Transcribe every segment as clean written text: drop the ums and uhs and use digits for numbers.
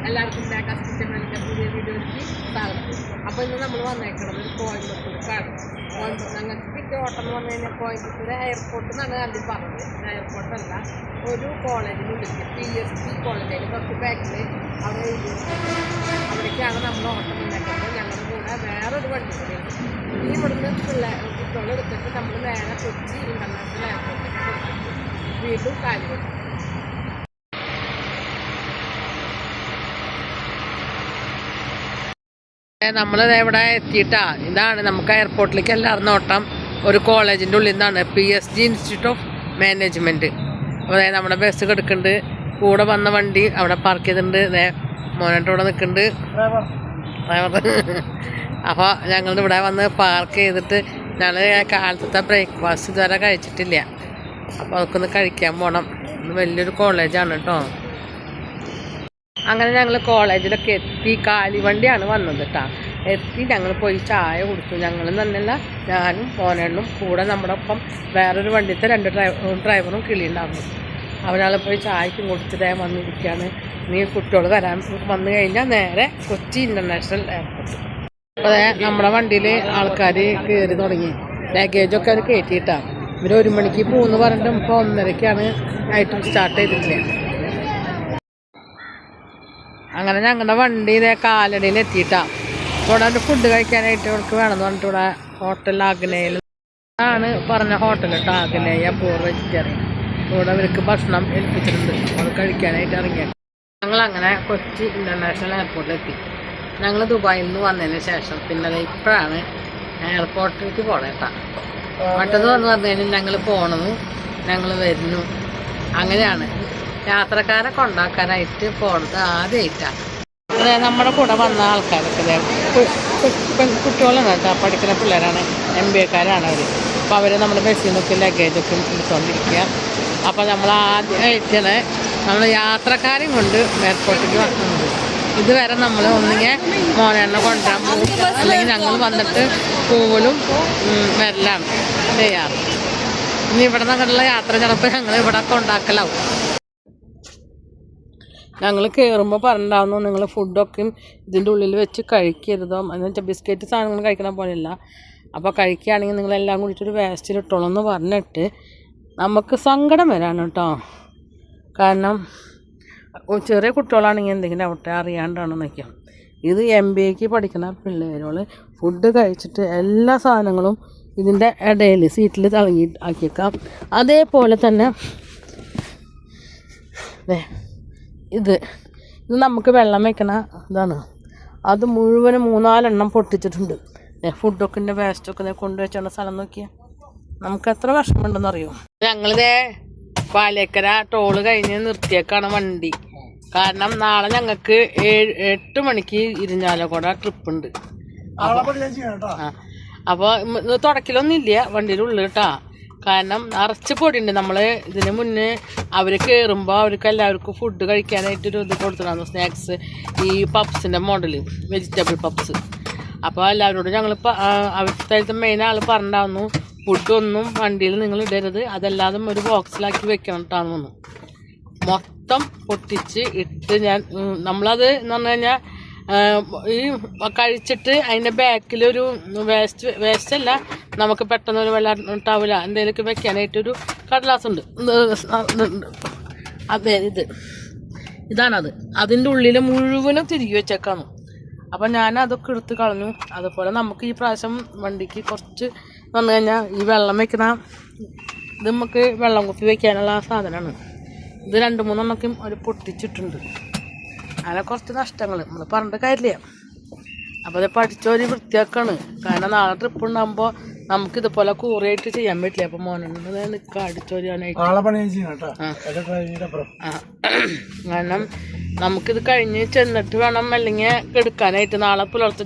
എല്ലാവർക്കും ബാക്കാസ് കിച്ചൺ വേണ്ടിയിട്ട് പുതിയ വീഡിയോയ്ക്ക് സ്വാഗതം. അപ്പോൾ ഇന്ന് നമ്മൾ വന്നേക്കുന്നത് ഒരു കോയമ്പത്തൂർക്കാണ്. ഞങ്ങൾക്ക് കിട്ടിയ ഓട്ടം എന്ന് പറഞ്ഞു കഴിഞ്ഞാൽ കോയമ്പത്തൂർ എയർപോർട്ട് എന്നാണ് ആദ്യം പറഞ്ഞത്. എയർപോർട്ടല്ല, ഒരു കോളേജിനുള്ളിൽ PSG കോളേജിൽ കുറച്ച് ബാക്കിൽ അവിടെ അവിടേക്കാണ് നമ്മൾ ഓട്ടം ഉണ്ടാക്കുന്നത്. ഞങ്ങളുടെ കൂടെ വേറൊരു വണ്ടി കൂടിയുണ്ട്. ഈ ഇവിടുന്ന് കുട്ടികളെ എടുത്തിട്ട് നമ്മൾ നേരെ കൊച്ചി ഇൻ്റർനാഷണൽ എയർപോർട്ടിലേക്ക് കൊടുത്തിട്ട് വീണ്ടും കാര്യം നമ്മളിത് ഇവിടെ എത്തിയിട്ടാ. ഇതാണ് നമുക്ക് എയർപോർട്ടിലേക്ക് എല്ലാവരും നോട്ടം. ഒരു കോളേജിൻ്റെ ഉള്ളിൽ നിന്നാണ് PSG ഇൻസ്റ്റിറ്റ്യൂട്ട് ഓഫ് മാനേജ്മെൻറ്റ്. അപ്പോൾ അതായത് നമ്മുടെ ബസ് കിടക്കുന്നുണ്ട്. കൂടെ വന്ന വണ്ടി അവിടെ പാർക്ക് ചെയ്തിട്ടുണ്ട്. മോനായിട്ട് ഇവിടെ നിൽക്കുന്നുണ്ട് ഡ്രൈവർ. അപ്പോൾ ഞങ്ങളുടെ ഇവിടെ വന്ന് പാർക്ക് ചെയ്തിട്ട് ഞങ്ങൾ കാലത്തെ ബ്രേക്ക്ഫാസ്റ്റ് ഇതുവരെ കഴിച്ചിട്ടില്ല. അപ്പോൾ അതൊക്കെ കഴിക്കാൻ പോകണം. വലിയൊരു കോളേജാണ് കേട്ടോ. അങ്ങനെ ഞങ്ങൾ കോളേജിലൊക്കെ എത്തി. കാലിവണ്ടിയാണ് വന്നത് കേട്ടോ. എത്തി ഞങ്ങൾ പോയി ചായ കുടിച്ചു. ഞങ്ങൾ തന്നെയല്ല, ഞാനും മോനും കൂടെ നമ്മുടെ ഒപ്പം വേറൊരു വണ്ടിത്തെ 2 ഡ്രൈവറും കിളിയുണ്ടായിരുന്നു. അവരാൾ പോയി ചായക്കും കൊടുത്തിട്ട് വന്നിരിക്കുകയാണ്. നീ കുട്ടികൾ വന്നു കഴിഞ്ഞാൽ നേരെ കൊച്ചി ഇൻ്റർനാഷണൽ എയർപോർട്ട്. അപ്പോൾ നമ്മുടെ വണ്ടിയിൽ ആൾക്കാർ കയറി തുടങ്ങി. ലഗേജൊക്കെ അവർ കയറ്റിയിട്ടാണ്. ഇവർ 1 മണിക്ക് പോകുമെന്ന് പറഞ്ഞിട്ട് ഇപ്പോൾ 1:30-ക്കാണ് ആയിട്ട് സ്റ്റാർട്ട് ചെയ്തിട്ടില്ല. അങ്ങനെ ഞങ്ങളുടെ വണ്ടി ഇതേ കാലടിയിൽ എത്തിയിട്ടാണ്. ഇവിടെ ഒരു ഫുഡ് കഴിക്കാനായിട്ട് ഇവർക്ക് വേണമെന്ന് പറഞ്ഞിട്ട് ഇവിടെ ഹോട്ടൽ ആഗ്നേയിൽ ആണ് പറഞ്ഞ ഹോട്ടൽ കേട്ടോ. ആഗ്നേയ പൂർ വെജിറ്റേറിയൻ. ഇവിടെ അവർക്ക് ഭക്ഷണം ഏൽപ്പിച്ചിട്ടുണ്ട്. അത് കഴിക്കാനായിട്ട് ഇറങ്ങിയിട്ട് ഞങ്ങളങ്ങനെ കൊച്ചി ഇൻ്റർനാഷണൽ എയർപോർട്ടിലെത്തി. ഞങ്ങൾ ദുബായിൽ നിന്ന് വന്നതിന് ശേഷം പിന്നെ ഇപ്പോഴാണ് എയർപോർട്ടിലേക്ക് പോകണം കേട്ടോ. മറ്റത് വന്ന് കഴിഞ്ഞാൽ ഞങ്ങൾ പോകണു, ഞങ്ങൾ വരുന്നു. അങ്ങനെയാണ് യാത്രക്കാരെ കൊണ്ടാക്കാനായിട്ട് പോണത് ആദ്യമായിട്ടാണ്. നമ്മുടെ കൂടെ വന്ന ആൾക്കാരൊക്കെ കുട്ടികളാണ് കേട്ടോ. പഠിക്കുന്ന പിള്ളേരാണ്, MBA-ക്കാരാണ് അവർ. അപ്പോൾ അവർ നമ്മുടെ ബസ്സിൽ നിന്നൊക്കെ ലഗേജൊക്കെ എടുത്തുകൊണ്ടിരിക്കുക. അപ്പോൾ നമ്മൾ ആദ്യമായിട്ടാണ് നമ്മൾ യാത്രക്കാരെയും കൊണ്ട് എയർപോർട്ടിലേക്ക് വന്നത്. ഇതുവരെ നമ്മൾ ഒന്നിങ്ങനെ മോനെണ്ണ കൊണ്ടുവരാൻ പോകും, അല്ലെങ്കിൽ ഞങ്ങൾ വന്നിട്ട് പോകലും വരലാണ് ചെയ്യാറ്. ഇനി ഇവിടെ നിന്നുള്ള യാത്ര ചിലപ്പോൾ ഞങ്ങൾ ഇവിടെ കൊണ്ടാക്കലാവും. ഞങ്ങൾ കയറുമ്പോൾ പറഞ്ഞിട്ടുണ്ടാവുന്നു, നിങ്ങൾ ഫുഡൊക്കെയും ഇതിൻ്റെ ഉള്ളിൽ വെച്ച് കഴിക്കരുതോ, എന്ന് വെച്ചാൽ ബിസ്ക്കറ്റ് സാധനങ്ങൾ കഴിക്കണ പോലെയല്ല. അപ്പോൾ കഴിക്കുകയാണെങ്കിൽ നിങ്ങളെല്ലാം കൂടിയിട്ടൊരു വേസ്റ്റിലിട്ടോളൂ എന്ന് പറഞ്ഞിട്ട് നമുക്ക് സങ്കടം വരാണ് കേട്ടോ. കാരണം ചെറിയ കുട്ടികളാണെങ്കിൽ എന്തെങ്കിലും അവിടെ അറിയാണ്ടാണ് നിൽക്കുക. ഇത് MBA-ക്ക് പഠിക്കുന്ന പിള്ളേരോട് ഫുഡ് കഴിച്ചിട്ട് എല്ലാ സാധനങ്ങളും ഇതിൻ്റെ ഇടയിൽ സീറ്റിൽ തളങ്ങി ആക്കിയേക്കാം. അതേപോലെ തന്നെ ഇത് നമുക്ക് വെള്ളം വയ്ക്കണ ഇതാണ്. അത് മുഴുവനും 3-4 എണ്ണം പൊട്ടിച്ചിട്ടുണ്ട്. ഫുഡൊക്കെ വേസ്റ്റൊക്കെ കൊണ്ടുവച്ചാണ് സ്ഥലം നോക്കിയാൽ നമുക്ക് എത്ര വിഷമമുണ്ടെന്നറിയോ. ഞങ്ങളിതേ പാലേക്കര ടോള് കഴിഞ്ഞ് നിർത്തിയേക്കാണ് വണ്ടി. കാരണം നാളെ ഞങ്ങൾക്ക് 8 മണിക്ക് ഇരിഞ്ഞാലക്കുട ട്രിപ്പുണ്ട്. അപ്പോൾ തുടക്കലൊന്നുമില്ല വണ്ടിയുടെ ഉള്ളിൽ കേട്ടോ. കാരണം നിറച്ച് പൊടിയുണ്ട്. നമ്മൾ ഇതിന് മുന്നേ അവർ കയറുമ്പോൾ അവർക്ക് എല്ലാവർക്കും ഫുഡ് കഴിക്കാനായിട്ടൊരു ഇത് കൊടുത്തിട്ടുണ്ടായിരുന്നു, സ്നാക്സ്. ഈ പപ്സിൻ്റെ മോഡൽ, വെജിറ്റബിൾ പപ്സ്. അപ്പോൾ എല്ലാവരോടും ഞങ്ങൾ അവിടുത്തെ മെയിൻ ആൾ പറഞ്ഞിട്ടുണ്ടായിരുന്നു, ഫുഡൊന്നും വണ്ടിയിൽ നിങ്ങൾ ഇടരുത്, അതല്ലാതെ ഒരു ബോക്സിലാക്കി വെക്കണം കേട്ടാന്ന്. മൊത്തം പൊട്ടിച്ച് ഇട്ട് നമ്മളത് എന്ന് പറഞ്ഞു കഴിഞ്ഞാൽ ഈ കഴിച്ചിട്ട് അതിൻ്റെ ബാക്കിലൊരു വേസ്റ്റല്ല, നമുക്ക് പെട്ടെന്ന് ഒരു വെള്ളം ടവല എന്തെങ്കിലുമൊക്കെ വെക്കാനായിട്ടൊരു കടലാസുണ്ട്. അതെ, ഇതാണത്. അതിൻ്റെ ഉള്ളിൽ മുഴുവനും തിരികെ വെച്ചേക്കാണ്. അപ്പം ഞാൻ അതൊക്കെ എടുത്ത് കളഞ്ഞു. അതുപോലെ നമുക്ക് ഈ പ്രാവശ്യം വണ്ടിക്ക് കുറച്ച് വന്നു കഴിഞ്ഞാൽ ഈ വെള്ളം വെക്കുന്ന ഇത് നമുക്ക് വെള്ളം കുപ്പി വെക്കാനുള്ള സാധനമാണ്. ഇത് 2-3 എണ്ണക്കും ഒരു പൊട്ടിച്ചിട്ടുണ്ട്. അങ്ങനെ കുറച്ച് നഷ്ടങ്ങൾ നമ്മൾ പറഞ്ഞിട്ട് കാര്യമില്ല. അപ്പോൾ അത് പഠിച്ചൊരു വൃത്തിയാക്കാണ്. കാരണം നാളെ ട്രിപ്പ് ഉണ്ടാകുമ്പോൾ നമുക്കിതുപോലെ കൂറിയായിട്ട് ചെയ്യാൻ പറ്റില്ല. അപ്പോൾ മോനുണ്ട് നിൽക്കുക അടിച്ചോരിയാനായിട്ട്. കാരണം നമുക്കിത് കഴിഞ്ഞ് ചെന്നിട്ട് വേണം അല്ലെങ്കിൽ എടുക്കാനായിട്ട്. നാളെ പുലർച്ചെ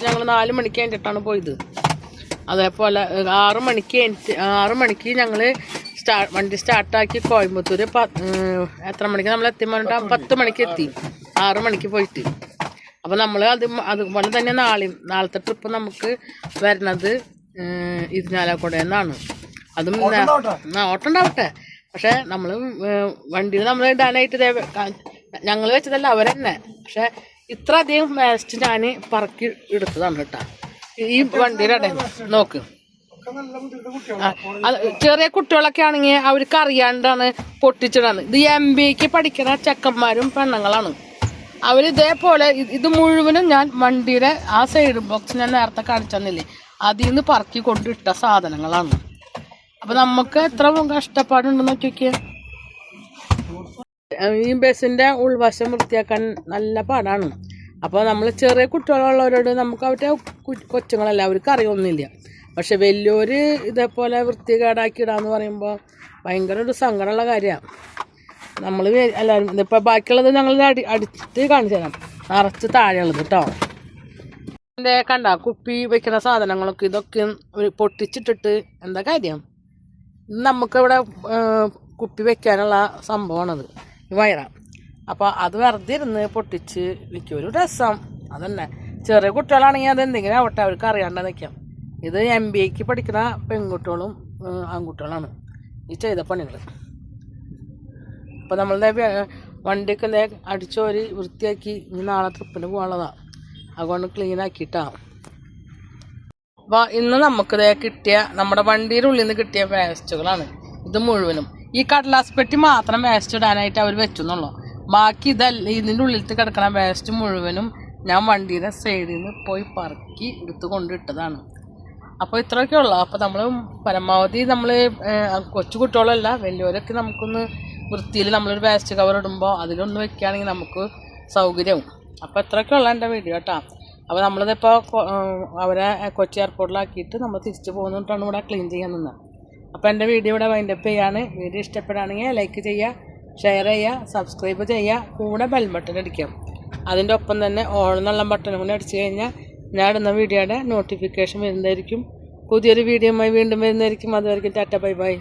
ഞങ്ങൾ 4 മണിക്ക് കഴിഞ്ഞിട്ടാണ് പോയത്. അതേപോലെ 6 മണിക്ക് ഞങ്ങൾ വണ്ടി സ്റ്റാർട്ടാക്കി കോയമ്പത്തൂർ എത്ര മണിക്ക് നമ്മൾ എത്തി പറഞ്ഞിട്ട് 10 മണിക്ക് എത്തി. 6 മണിക്ക് പോയിട്ട്. അപ്പോൾ നമ്മൾ അതുപോലെ തന്നെ നാളത്തെ ട്രിപ്പ് നമുക്ക് വരുന്നത് ഇരിഞ്ഞാലക്കുടയിൽ നിന്നാണ്. അതും ഓട്ടം ഉണ്ടാവട്ടെ. പക്ഷേ നമ്മൾ വണ്ടിയിൽ നമ്മൾ ഇടാനായിട്ട് ഞങ്ങൾ വെച്ചതല്ല അവരെന്നെ. പക്ഷെ ഇത്ര അധികം വേസ്റ്റ് ഞാൻ പറക്കി എടുത്തതാണ് കേട്ടോ. ഈ വണ്ടിയുടെ നോക്ക്. ചെറിയ കുട്ടികളൊക്കെ ആണെങ്കിൽ അവർക്ക് അറിയാണ്ടാണ് പൊട്ടിച്ചിടാണ്. ഇത് MBAക്ക് പഠിക്കുന്ന ചെക്കന്മാരും പെണ്ണുങ്ങളാണ്. അവരിതേപോലെ ഇത് മുഴുവനും ഞാൻ വണ്ടിയുടെ ആ സൈഡ് ബോക്സ് ഞാൻ നേരത്തെ കാണിച്ചെന്നില്ലേ, അതിൽ നിന്ന് പറക്കി കൊണ്ടിട്ട സാധനങ്ങളാണ്. അപ്പൊ നമുക്ക് എത്ര കഷ്ടപ്പാടുണ്ടെന്ന് നോക്കിയൊക്കെ. ഈ ബസ്സിന്റെ ഉൾവശം വൃത്തിയാക്കാൻ നല്ല പാടാണ്. അപ്പോൾ നമ്മൾ ചെറിയ കുട്ടികളുള്ളവരോട് നമുക്ക് അവരുടെ കൊച്ചുങ്ങളല്ല, അവർക്ക് അറിയൊന്നുമില്ല. പക്ഷെ വലിയൊരു ഇതേപോലെ വൃത്തികേടാക്കി ഇടാന്ന് പറയുമ്പോൾ ഭയങ്കര ഒരു സങ്കടമുള്ള കാര്യമാണ്. നമ്മൾ എല്ലാവരും ഇതിപ്പോൾ ബാക്കിയുള്ളത് ഞങ്ങൾ അടിച്ചിട്ട് കാണിച്ചു തരാം. നിറച്ച് താഴെയുള്ളത് കേട്ടോ. എൻ്റെ കണ്ട കുപ്പി വെക്കുന്ന സാധനങ്ങളൊക്കെ ഇതൊക്കെ പൊട്ടിച്ചിട്ടിട്ട് എന്താ കാര്യം? നമുക്കിവിടെ കുപ്പി വെക്കാനുള്ള സംഭവമാണത്, വയറ. അപ്പോൾ അത് വെറുതെ ഇരുന്ന് പൊട്ടിച്ച് വിൽക്കും, ഒരു രസം അതന്നെ. ചെറിയ കുട്ടികളാണെങ്കിൽ അത് എന്തെങ്കിലും ആവട്ടെ, അവർക്ക് അറിയാണ്ട് നിൽക്കാം. ഇത് MBAക്ക് പഠിക്കുന്ന പെൺകുട്ടികളും ആൺകുട്ടികളാണ് ഈ ചെയ്ത പണികൾ. അപ്പോൾ നമ്മളുടെ വണ്ടിയൊക്കെ അടിച്ചോരി വൃത്തിയാക്കി ഇനി നാളെ ട്രിപ്പിന് പോകാനുള്ളതാണ്. അതുകൊണ്ട് ക്ലീൻ ആക്കിയിട്ടാണ്. അപ്പോൾ ഇന്ന് നമുക്ക് കിട്ടിയ നമ്മുടെ വണ്ടിയുടെ ഉള്ളിൽ നിന്ന് കിട്ടിയ വേസ്റ്റുകളാണ് ഇത് മുഴുവനും. ഈ കടലാസ് പെട്ടി മാത്രം വേസ്റ്റ് ഇടാനായിട്ട് അവർ വെച്ചെന്നുള്ളൂ. ബാക്കി ഇതല്ല, ഇതിൻ്റെ ഉള്ളിലത്തെ കിടക്കുന്ന വേസ്റ്റ് മുഴുവനും ഞാൻ വണ്ടിയുടെ സൈഡിൽ നിന്ന് പോയി പറക്കി എടുത്ത് കൊണ്ടിട്ടതാണ്. അപ്പോൾ ഇത്രയൊക്കെ ഉള്ളു. അപ്പോൾ നമ്മൾ പരമാവധി നമ്മൾ കൊച്ചു കുട്ടികളല്ല വലിയവരൊക്കെ നമുക്കൊന്ന് വൃത്തിയിൽ നമ്മളൊരു വേസ്റ്റ് കവർ ഇടുമ്പോൾ അതിലൊന്ന് വെക്കുകയാണെങ്കിൽ നമുക്ക് സൗകര്യവും. അപ്പോൾ ഇത്രയൊക്കെ ഉള്ള എൻ്റെ വീഡിയോ കേട്ടോ. അപ്പോൾ നമ്മളിതിപ്പോൾ അവരെ കൊച്ചി എയർപോർട്ടിലാക്കിയിട്ട് നമ്മൾ തിരിച്ച് പോകുന്നിട്ടാണ് ഇവിടെ ക്ലീൻ ചെയ്യാൻ നിന്നത്. അപ്പോൾ എൻ്റെ വീഡിയോ ഇവിടെ വൈൻഡപ്പ് ചെയ്യാണ്. വീഡിയോ ഇഷ്ടപ്പെടുകയാണെങ്കിൽ ലൈക്ക് ചെയ്യുക, ഷെയർ ചെയ്യുക, സബ്സ്ക്രൈബ് ചെയ്യുക, കൂടെ ബെൽ ബട്ടൺ അടിക്കാം. അതിൻ്റെ ഒപ്പം തന്നെ ഓൾ എന്നുള്ള ബട്ടൺ കൂടി അടിച്ചു കഴിഞ്ഞാൽ ഞാൻ ഇടുന്ന വീഡിയോയുടെ നോട്ടിഫിക്കേഷൻ വരുന്നതായിരിക്കും. പുതിയൊരു വീഡിയോയുമായി വീണ്ടും വരുന്നതായിരിക്കും. അതുവരെയും ടാറ്റ ബൈ ബൈ.